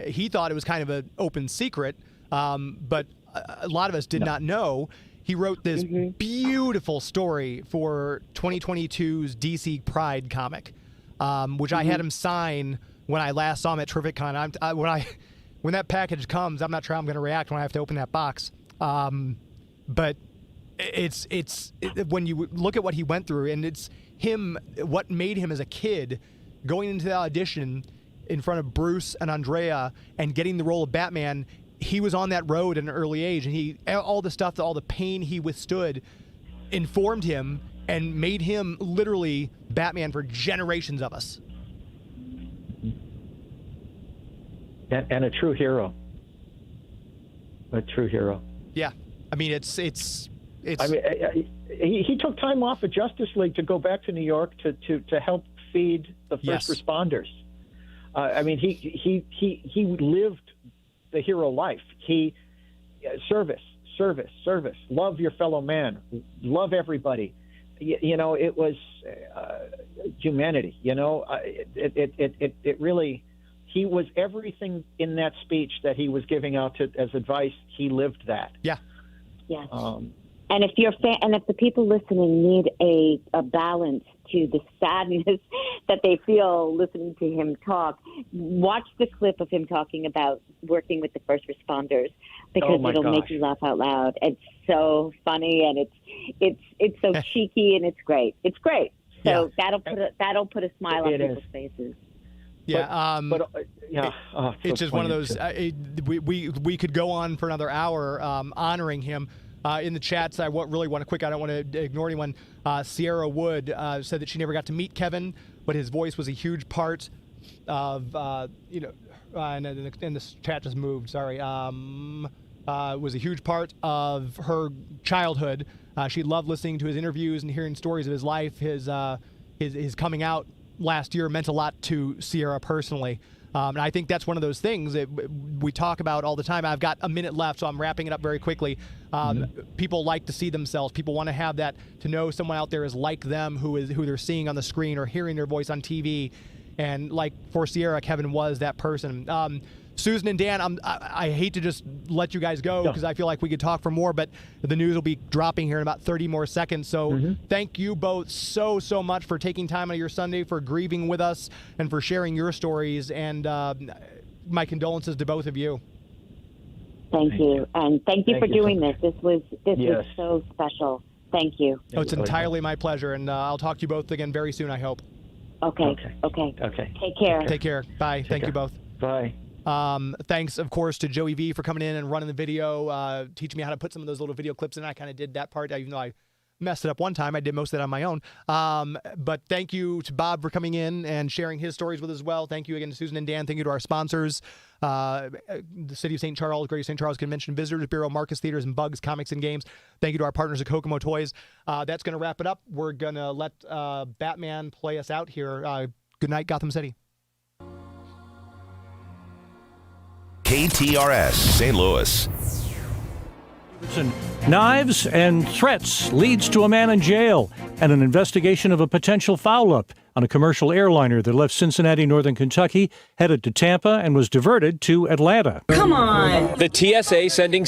He thought it was kind of an open secret, but a lot of us did not know. He wrote this beautiful story for 2022's DC Pride comic, which I had him sign when I last saw him at TerrificCon. When that package comes, I'm not sure how I'm going to react when I have to open that box. But it's when you look at what he went through, and it's him, what made him as a kid going into the audition in front of Bruce and Andrea and getting the role of Batman. He was on that road at an early age, and all the pain he withstood informed him and made him literally Batman for generations of us.
And a true hero. A true hero.
Yeah. It's
he took time off of Justice League to go back to New York to help feed the first responders. He lived the hero life. Service service, love your fellow man, love everybody. It was humanity. It really, he was everything in that speech that he was giving out as advice. He lived that.
Yeah.
Yes. And if the people listening need a balance to the sadness that they feel listening to him talk, watch the clip of him talking about working with the first responders, because it'll make you laugh out loud. It's so funny, and it's so cheeky, and it's great. It's great. So that'll put a smile on people's faces.
Yeah, it's just one of those.
Too.
We could go on for another hour honoring him. In the chats, I really want to quick. I don't want to ignore anyone. Sierra Wood said that she never got to meet Kevin, but his voice was a huge part of and this chat just moved. Sorry. Was a huge part of her childhood. She loved listening to his interviews and hearing stories of his life. His coming out last year meant a lot to Sierra personally. And I think that's one of those things that we talk about all the time. I've got a minute left, so I'm wrapping it up very quickly. People like to see themselves. People want to have that, to know someone out there is like them, who they're seeing on the screen or hearing their voice on TV. And like for Sierra, Kevin was that person. Susan and Dan, I hate to just let you guys go because I feel like we could talk for more, but the news will be dropping here in about 30 more seconds. So thank you both so much for taking time out of your Sunday, for grieving with us, and for sharing your stories. And my condolences to both of you.
Thank you. And thank you for doing this. This was so special. Thank you.
Oh, it's entirely my pleasure, and I'll talk to you both again very soon, I hope.
Okay. Take care.
Take care. Bye. Thank you both.
Bye.
Thanks, of course, to Joey V for coming in and running the video, teaching me how to put some of those little video clips in. I kind of did that part, even though I messed it up one time. I did most of it on my own. But thank you to Bob for coming in and sharing his stories with us as well. Thank you again to Susan and Dan. Thank you to our sponsors, the City of St. Charles, Greater St. Charles Convention Visitors Bureau, Marcus Theaters and Bugs Comics and Games. Thank you to our partners at Kokomo Toys. That's going to wrap it up. We're going to let Batman play us out here. Good night, Gotham City.
KTRS St. Louis.
Knives and threats leads to a man in jail and an investigation of a potential foul-up on a commercial airliner that left Cincinnati, Northern Kentucky, headed to Tampa and was diverted to Atlanta.
Come on! The TSA sending